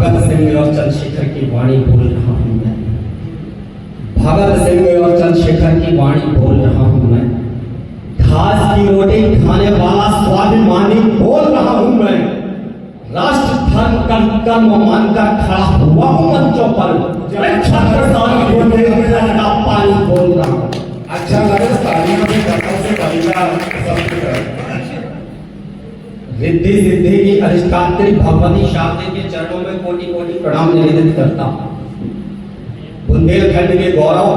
भगत सिंह और चंद्रशेखर की वाणी बोल रहा हूँ मैं। भगत सिंह और चंद्रशेखर की वाणी बोल रहा हूँ मैं। घास की रोटी खाने वाला स्वाभिमानी बोल रहा हूँ मैं। राष्ट्र धर्म कर्म मानकर खड़ा हुआ हूँ मंचों पर। पानी बोल रहा हूँ। अच्छा लगे तालियों में गप्पों से कविता सबकी तरफ। रिद्धि सिद्धि की अधिष्ठात्री भगवती शारदे के चरणों में कोटि कोटि प्रणाम निवेदित करता हूँ। बुंदेलखंड के गौरव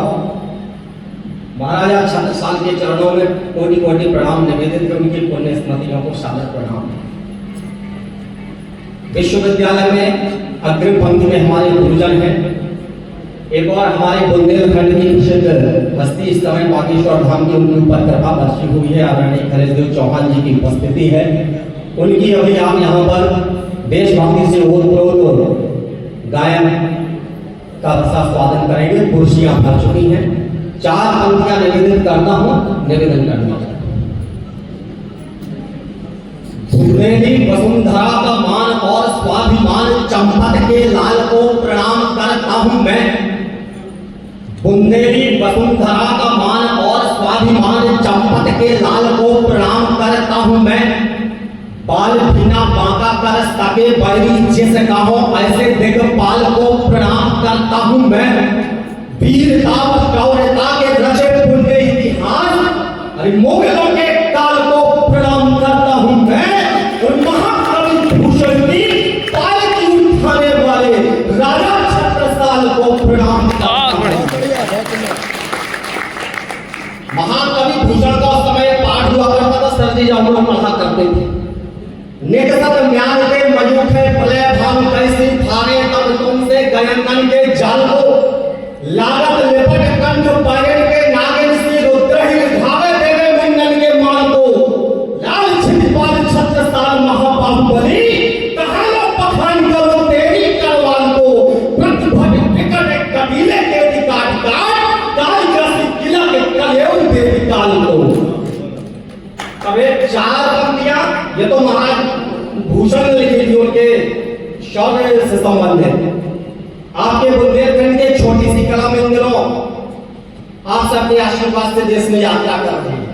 महाराजा छत्रसाल के चरणों में कोटि कोटि प्रणाम निवेदित कर उनकी पुण्य स्मृतियों को सादर प्रणाम। विश्वविद्यालय में अग्रिम पंक्ति में हमारे गुरुजन हैं। एक और हमारे बुंदेलखंड की प्रसिद्ध हस्ती इस समय बागेश्वर धाम की उनके ऊपर कृपा बरसी हुई है। आदरणीय खलेशदेव चौहान जी की उपस्थिति है। उनकी अभी आप यहाँ पर देशभक्ति से ओतप्रोत गायन का रसास्वादन करेंगे। कुर्सियां भर चुकी हैं। 4 पंक्तियां निवेदित करता हूँ, निवेदन करना चाहता हूँ। बुंदेली वसुंधरा का मान और स्वाभिमान चंपत के लाल को प्रणाम करता हूँ मैं। बुंदेली वसुंधरा का मान और स्वाभिमान चंपत के लाल को प्रणाम करता हूँ मैं। बाल बिना बांका कर सके बैरी जिस कहो ऐसे दिग्पाल को प्रणाम करता हूँ मैं। वीरता व शौर्यता के रचे पुण्य इतिहास अरे मुगलों के काल को प्रणाम करता हूँ मैं। और महाकवि भूषण की पालकी उठाने वाले राजा छत्रसाल को प्रणाम करता हूँ। महाकवि भूषण का समय पाठ हुआ करता था। सर जी हम लोग पढ़ा करते थे। निकसत म्यान के मयूखे पले भाव कैसी थारे तब तुमसे गयंगन के जाल को लागत लेपट कंठ पायन के नागिन सी रुद्रहीन धावे देवे मुंडन के मान को लाल छिपाल छत्रसाल महाबाहुबली कहां पठान करो तेरी करवान को प्रतिभट विकट कबीले के अधिकार काल जैसी किला के कलेव देवी काल को। अब 4 पंक्तियां ये तो महाराज भूषण ने लिखी थी उनके शौर्य से संबंधित। आपके बुंदेलखंड के छोटी सी कला में इन दिनों आप सबके आशीर्वाद से देश में यात्रा कर रहे हैं।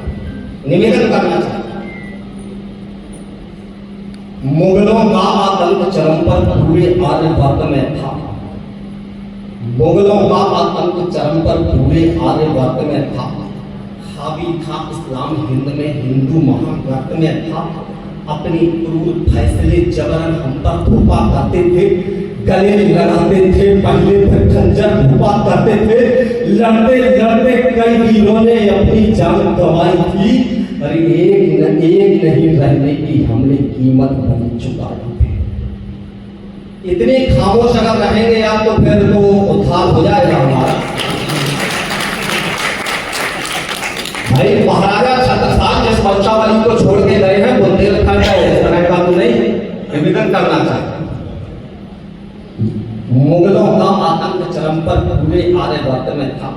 निवेदन करना चाहता हूं। मुगलों का आतंक चरम पर पूरे आर्यवर्त में था। मुगलों का आतंक चरम पर पूरे आर्यवर्त में था। हावी था इस्लाम हिंद में, हिंदू महाभारत में था। अपनी क्रूर फैसले जबरन हम पर थोपा करते थे। गले लगाते थे, पहले फिर खंजर थोपा करते थे। लड़ते लड़ते कई वीरों ने अपनी जान गंवाई थी। अरे एक नहीं रहने की हमने कीमत बन चुकाई थी। इतने खामोश अगर रहेंगे आप तो फिर तो उद्धार हो जाएगा हमारा। भाई महाराजा छत्रसाल जिस वंशावली को छोड़ के गए हैं बुंदेलखंड है, इस तरह का तो नहीं। निवेदन करना चाहता हूं। मुगलों का आतंक चरम पर पूरे आर्यवर्त में था।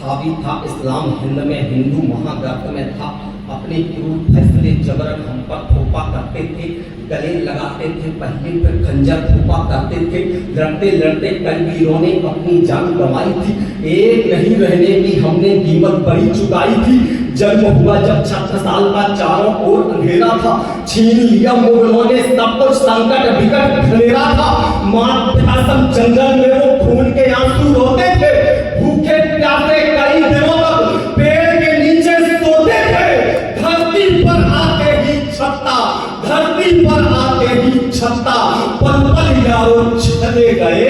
हावी था इस्लाम हिंद में, हिंदू महाग्रंथ में था। अपने क्रूर फैसले जबरन हम पर थोपा करते थे। गले लगाते थे, पहले फिर खंजर थोपा करते थे। लड़ते लड़ते कई वीरों ने अपनी जान गंवाई थी। एक नहीं रहने की हमने कीमत बड़ी चुकाई थी। जन्म हुआ जब छत्रसाल का चारों ओर अंधेरा था। छीन लिया मुगलों ने सब कुछ, संकट विकट खलेरा था। मात पितासम जंगल में वो खून के आंसू रोते थे। भूखे प्यासे कई दिनों तक पेड़ के नीचे सोते थे। धरती पर आके ही छत्ता, धरती पर आके ही छत्ता, पल पल यारों चले गए।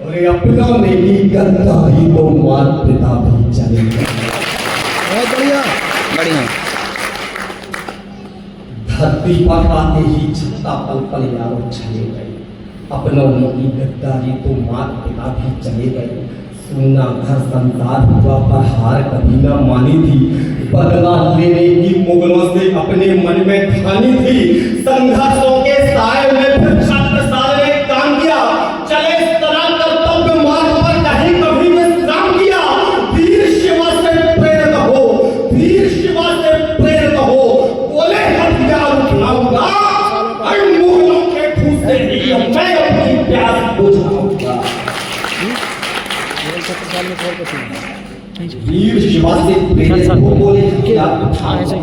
और अपनों ने भी गद्दारी तो मात पिता भी चले गए। बहुत बढ़िया बढ़िया। धरती पर आते ही छत्ता, पल पल यारों चले गए। अपनों ने की गद्दारी तो मात पिता भी चले गए। सुना घर संसार हुआ पर हार कभी न मानी थी। बदला लेने की मुगलों से अपने मन में ठानी थी। संघर्षों के साए में फिर छत्रसाल ने काम किया। चले इस तरह कर्तव्य मार्ग पर कहीं कभी विश्राम किया। वीर शिवा से प्रेरित हो, वीर शिवा से प्रेरित हो। बोले हथियार उठाऊंगा, मुगलों के ठूसे ही मैं अपनी प्यास वीर शिवा से प्रेरित होकर क्या उठाऊंगा,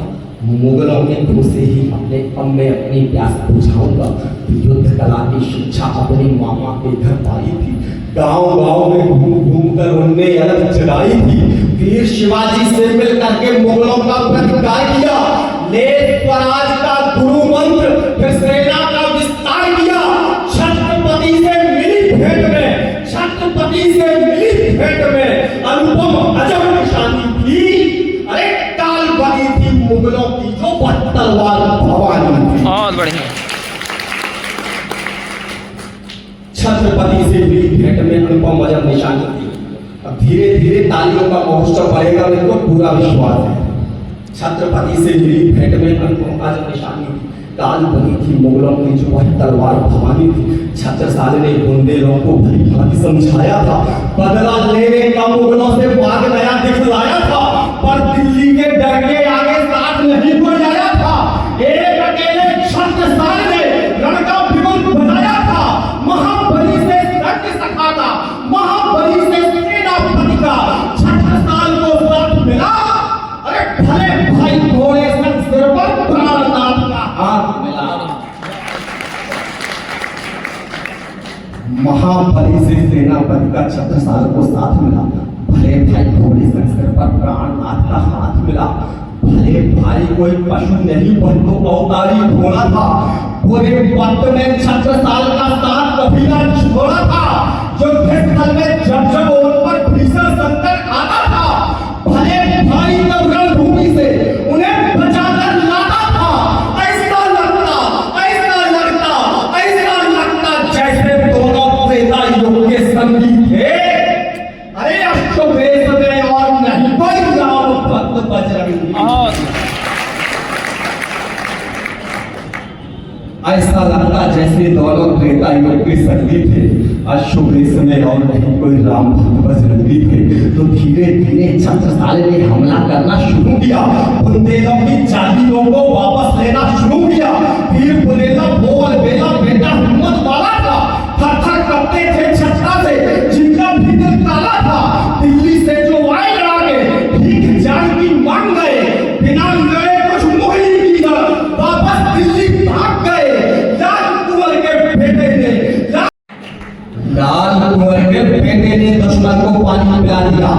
मुगलों के धो से ही अपने अब मैं अपनी प्यास बुझाऊंगा। युद्ध कला की शिक्षा अपने मामा के घर पाई थी, गांव-गांव में घूम कर उनने अलग जगाई थी। वीर शिवाजी से मिल करके मुगलों का प्रतिकार किया, ले स्वराज का गुरु मंत्र, फिर सेना का विस्तार किया। छत्रपति से मिली भेंट में, छत्रपति से मिली भेंट में अनुपम अजब निशानी थी। अरे काल बनी थी मुगलों की जो तलवार भवानी थी। बहुत बढ़िया। छत्रपति से मिली भेंट में अनुपम अजब निशानी थी। अब धीरे धीरे तालियों का महोत्सव बढ़ेगा, मेरे को पूरा विश्वास है। छत्रपति से मिली भेंट में अनुपम अजब निशानी थी, काल बनी थी मुगलों की जो वह तलवार भवानी थी। छत्रसाल ने बुंदेलों को भली भांति समझाया था, बदला लेने का मुगलों से भाग नया दिखलाया था, पर दिल्ली के डर के आगे साथ नहीं कोई आया था। एक अकेले छत्रसाल ने रण का बिगुल बजाया था, महाबली से सत्य सखा था, महाबली से सेनापति का छत्रसाल को साथ मिला। अरे भले भाई घोड़े संग सिर पर प्राणनाथ का हाथ मिला। महाबली से सेनापति का छत्रसाल को साथ मिला, भले भाई घोड़े संग सिर पर प्राणनाथ का हाथ मिला। भले भाई कोई पशु नहीं बंधु अवतारी घोड़ा था, पूरे वक्त में छत्रसाल का साथ कभी ना छोड़ा था। जो स्थल में जब जब उन पर भीषण संकट आता था, भले भाई तब रणभूमि से उन्हें बचाकर लाता था। ऐसा लगता जैसे दोनों त्रेता युग के संगी थे। अरे अश्वमेध में और नहीं कोई राम भक्त बजरंगी। ऐसा लगता जैसे दोनों त्रेता युग के संगी थे, अश्वमेध में और नहीं कोई राम भक्त बजरंगी थे। तो धीरे धीरे छत्रसाल ने हमला करना शुरू किया, बुंदेलों की जागीरों को वापस लेना शुरू किया। वीर बुंदेला बोल बेला बेटा हिम्मत वाला था, थर थर कांपते थे छत्ता से जिनका भीतर ताला था। दिल्ली से जो आए लड़ाके भीख जान की मांग गए, बिना लड़े कुछ मोहिनी की वापस दिल्ली भाग गए। लाल कुंवर के बेटे ने दुश्मन को पानी पिला दिया,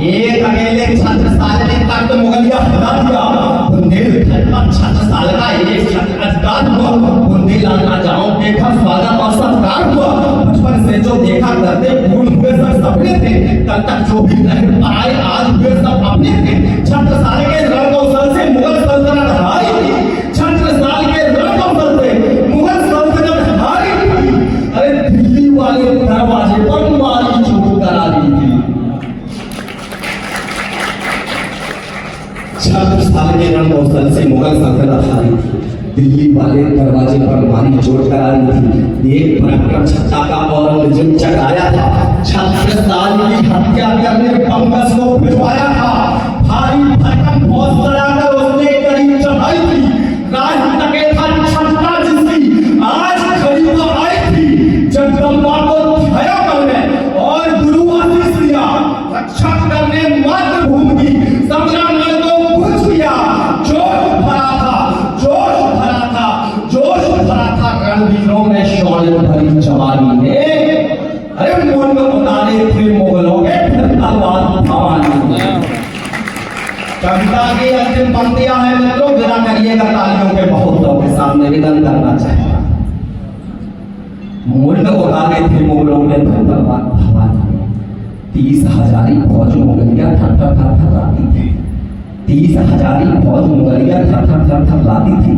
एक अकेले छत्रसाल ने तख्त मुगलिया हिला दिया। बुंदेलखंड पर छत्रसाल का एक छत्र अजदार हुआ, बुंदेलाल राजाओं के घर स्वागत और सत्कार हुआ। बचपन से जो देखा करते भूल हुए सब सपने थे, कल तक जो भी नहीं पाए आज हुए सब अपने थे। छत्रसाल के रणकौशल से मुगल सल्तनत हारी थी, छत्रसाल के रणकौशल से मुगल सल्तनत हारी थी। अरे दिल्ली वाले दरवाजे पर मारी चोट करा दी थी। छत्रसाल के रणकौशल से मुगल सल्तनत हारी थी, दिल्ली वाले दरवाजे पर मारी चोट करा दी थी। एक पराक्रम छत्ता का औरंगजेब चढ़ाया था, छत्रसाल की हत्या करने बंगस को भिजवाया था। भारी भरकम फौज चढ़ाकर उसने कड़ी चढ़ाई थी, राज तके था छत्ता जिसकी आज खरीद आई थी। जगदम्बा को छाया करने और गुरु आशीष दिया, रक्षा करने मातृभूमि की संग्राम को पूछ किया। जोश भरा था रणवीरों में शौर्य भरी जवानी ने। अरे मुंड उतारे थे मुगलों के फिर तलवार भवानी ने। कविता की अंतिम पंक्तियां हैं मित्रों, विदा करिएगा तालियों के बहुतों के सामने निवेदन करना चाहिए। मुंड उतारे थे मुगलों के फिर तलवार भवानी ने। 30,000 फौज मुगलिया थर थर लाती थी, 30,000 फौज मुगलिया थर थर लाती थी।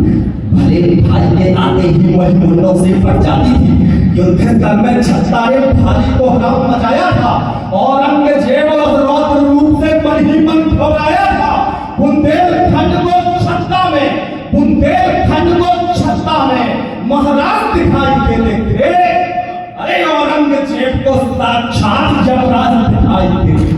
भले भाई के आते ही वही मुंडों से फट जाती थी। युद्ध स्थल में छत्ता ने भारी को हराम मचाया था, औरंगजेब और रौद्र रूप से मन ही मन घबराया था। बुंदेलखंड को छत्ता में महाराज दिखाई देते थे। अरे औरंगजेब को साक्षात जमराज दिखाई देते।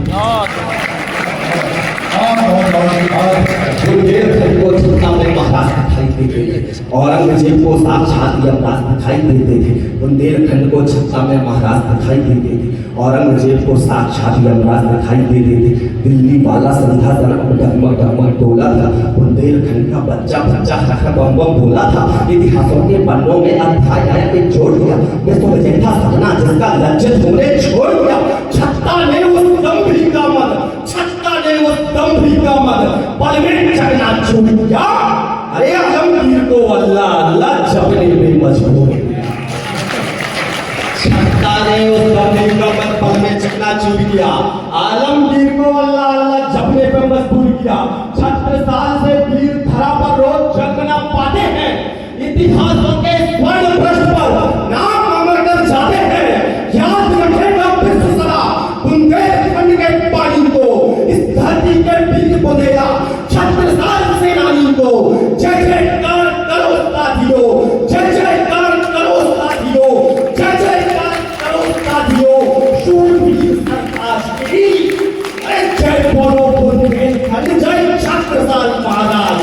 बुंदेलखंड को छत्ता में महाराज दिखाई देते थे, औरंगजेब को साक्षात यमराज दिखाई देते थे। बुंदेलखंड को छत्ता में महाराज दिखाई देते थे, औरंगजेब को साक्षात यमराज दिखाई देते थे। दिल्ली वाला संधा सनक डगमग डगमग डोला था, बुंदेलखंड का बच्चा बच्चा हक बम बम बोला था। इतिहासों के पन्नों में अध्याय आया के जोड़ दिया, मैं तो था सपना जिसका लज्जित होने छोड़ दिया। छत्ता ने उस दम्भी का मद, छत्ता ने उस दम्भी का मद पल में चकना चूर दिया। अरे आलमगीर को अल्लाह अल्लाह जपने में मजबूर किया। छत्ता ने उस दम्भी का मद पल में चकना चूर किया, आलमगीर को अल्लाह अल्लाह जपने पे मजबूर किया। 36 साल से वीर धरा पर रोज जगना पाते हैं, इतिहासों के स्वर्ण पृष्ठ पर नाम अमर कर जाते हैं। याद रखेगा विश्व सदा बुंदेलखंड के पानी को, इस धरती के वीर बुंदेला 36 साल सेनानी को। जय जयकार करो साथियों, जय जयकार करो साथियों, जय जयकार करो साथियों। शूरवीर सरताज की अरे जय बोलो बुंदेलखंड, जय 36 साल महाराज।